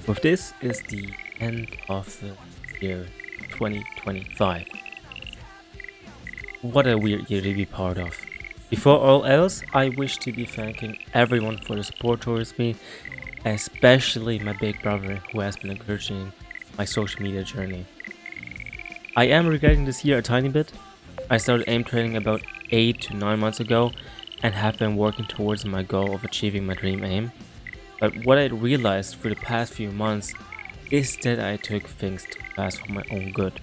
With this is the end of the year 2025. What a weird year to be part of. Before all else, I wish to be thanking everyone for the support towards me, especially my big brother who has been encouraging my social media journey. I am regretting this year a tiny bit. I started aim training about 8 to 9 months ago and have been working towards my goal of achieving my dream aim. But what I realized through the past few months is that I took things too fast for my own good.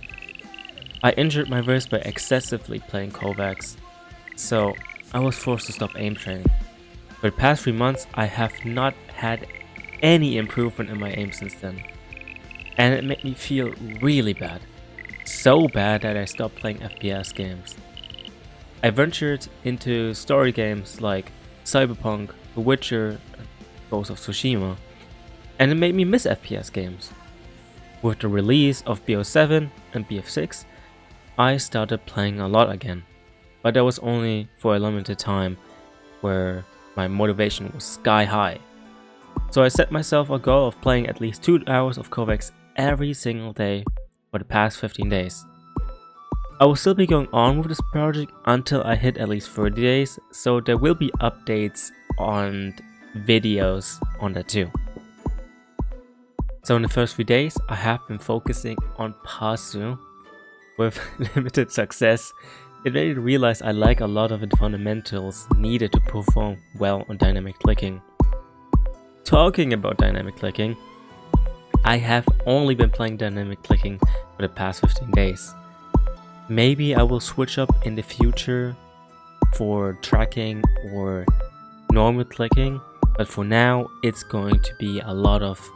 I injured my wrist by excessively playing Kovaaks, so I was forced to stop aim training. For the past 3 months, I have not had any improvement in my aim since then. And it made me feel really bad. So bad that I stopped playing FPS games. I ventured into story games like Cyberpunk, The Witcher, and Ghost of Tsushima, and it made me miss FPS games. With the release of BO7 and BF6, I started playing a lot again, but that was only for a limited time where my motivation was sky high. So I set myself a goal of playing at least 2 hours of Kovaaks every single day for the past 15 days. I will still be going on with this project until I hit at least 30 days, so there will be updates on videos on that too. So in the first few days, I have been focusing on Pasu with limited success. It made me realize I like a lot of the fundamentals needed to perform well on dynamic clicking. Talking about dynamic clicking, I have only been playing dynamic clicking for the past 15 days. Maybe I will switch up in the future for tracking or normal clicking, but for now it's going to be a lot of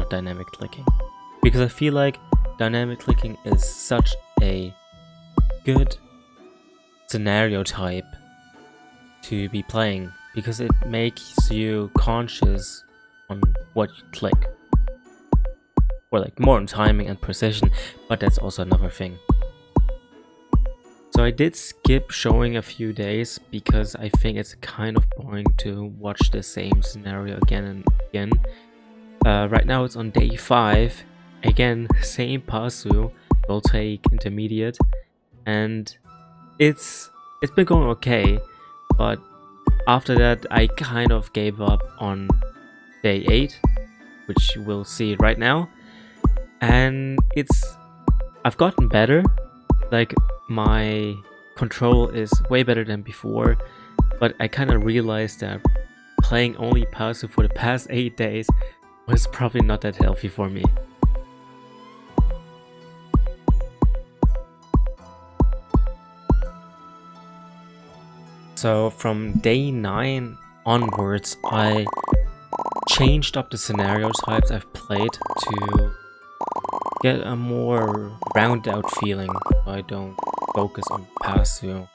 dynamic clicking, because I feel like dynamic clicking is such a good scenario type to be playing, because it makes you conscious on what you click, or like more on timing and precision, but that's also another thing. So I did skip showing a few days because I think it's kind of boring to watch the same scenario again and again. Right now it's on day 5, again same Pasu, will take intermediate, and it's been going okay, but after that I kind of gave up on day 8, which we'll see right now, and I've gotten better, like my control is way better than before, but I kind of realized that playing only Pasu for the past 8 days was probably not that healthy for me. So from day 9 onwards, I changed up the scenario types I've played to get a more rounded out feeling. I don't focus on Pasu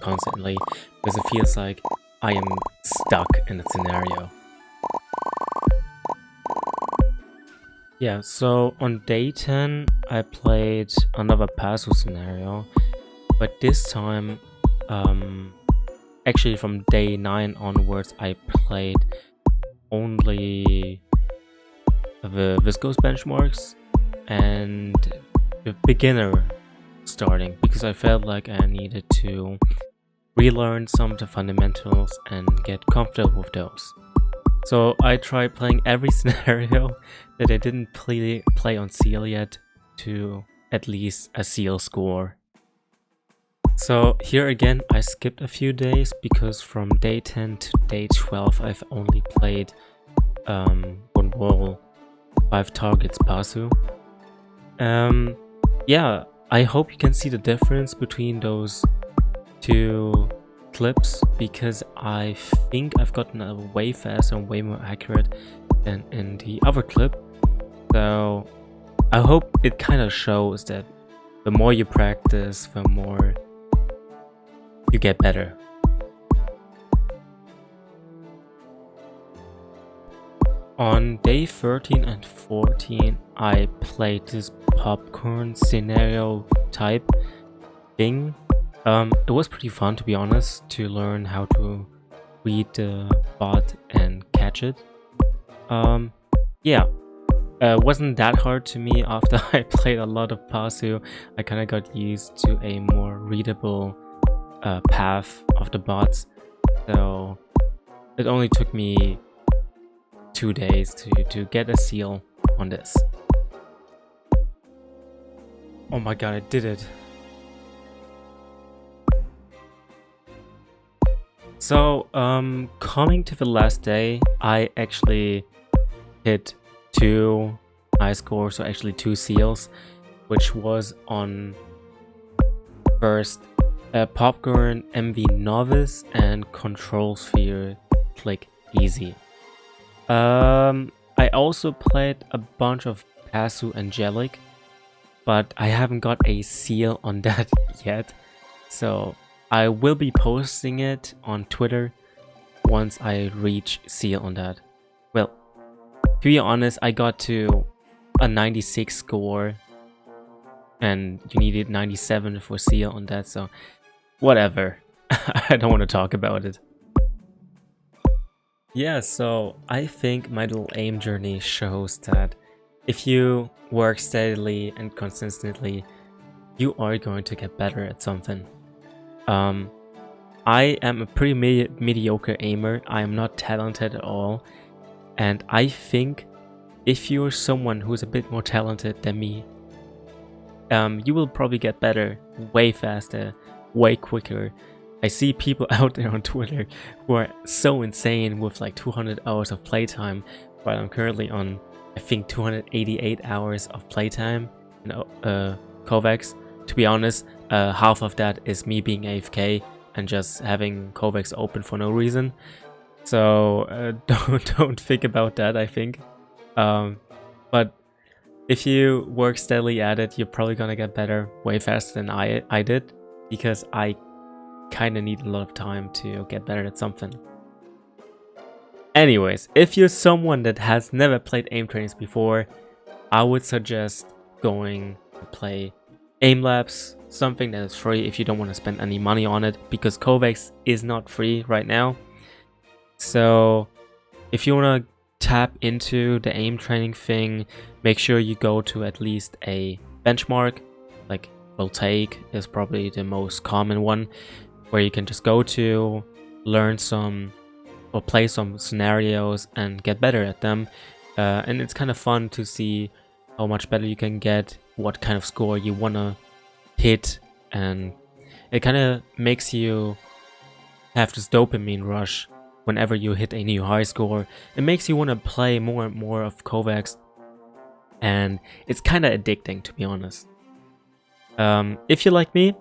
constantly, because it feels like I am stuck in a scenario. Yeah, so on day 10 I played another Pasu scenario, but this time, actually from day 9 onwards, I played only the viscose benchmarks and the beginner starting, because I felt like I needed to relearn some of the fundamentals and get comfortable with those. So I tried playing every scenario that I didn't play on seal yet to at least a seal score. So here again I skipped a few days, because from day 10 to day 12 I've only played one wall, 5 targets Pasu. Yeah, I hope you can see the difference between those 2 clips, because I think I've gotten a way faster and way more accurate than in the other clip. So I hope it kind of shows that the more you practice, the more you get better. On day 13 and 14 I played this popcorn scenario type thing. It was pretty fun, to be honest, to learn how to read the bot and catch it. Yeah, Wasn't that hard to me after I played a lot of Pasu. I kind of got used to a more readable path of the bots. So it only took me 2 days to get a seal on this. Oh my god, I did it. So, coming to the last day, I actually hit 2 high scores, so actually 2 seals, which was on first Popcorn MV Novice and Control Sphere Click Easy. I also played a bunch of Pasu Angelic, but I haven't got a seal on that yet, so I will be posting it on Twitter once I reach seal on that. Well, to be honest, I got to a 96 score and you needed 97 for seal on that, so whatever. I don't want to talk about it. Yeah, so I think my little aim journey shows that if you work steadily and consistently, you are going to get better at something. I am a pretty mediocre aimer. I am not talented at all. And I think if you're someone who's a bit more talented than me, you will probably get better way faster, way quicker. I see people out there on Twitter who are so insane with like 200 hours of playtime, while I'm currently on, I think, 288 hours of playtime in Kovaaks. To be honest, half of that is me being AFK and just having Kovaaks open for no reason. So don't think about that, I think. But if you work steadily at it, you're probably gonna get better way faster than I did, because I kind of need a lot of time to get better at something. Anyways, if you're someone that has never played aim trainings before, I would suggest going to play Aim Labs, something that is free if you don't want to spend any money on it, because Kovaaks is not free right now. So if you want to tap into the aim training thing, make sure you go to at least a benchmark. Like Voltaic is probably the most common one, where you can just go to, learn some or play some scenarios and get better at them. And it's kind of fun to see how much better you can get, what kind of score you want to hit, and it kind of makes you have this dopamine rush whenever you hit a new high score. It makes you want to play more and more of Kovaaks, and it's kind of addicting, to be honest. If you like me,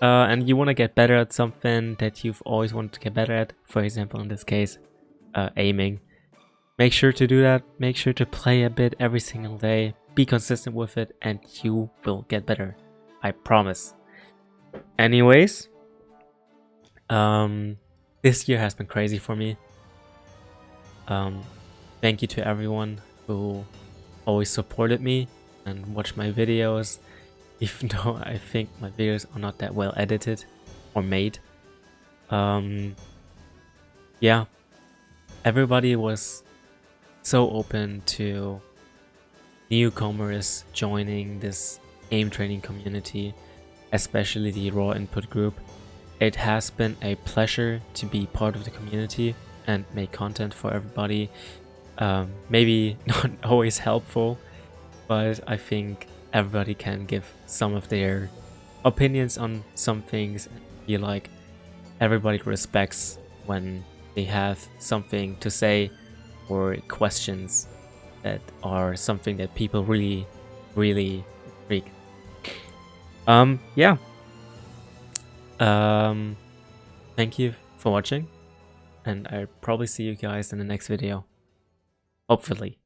and you want to get better at something that you've always wanted to get better at, for example in this case, aiming, make sure to do that. Make sure to play a bit every single day, be consistent with it, and you will get better, I promise. Anyways, this year has been crazy for me. Thank you to everyone who always supported me and watched my videos, even though I think my videos are not that well edited or made. Yeah, everybody was so open to newcomers joining this aim training community, especially the raw input group. It has been a pleasure to be part of the community and make content for everybody. Maybe not always helpful, but I think everybody can give some of their opinions on some things. I feel like everybody respects when they have something to say or questions that are something that people really freak. Yeah. Thank you for watching, and I'll probably see you guys in the next video. Hopefully.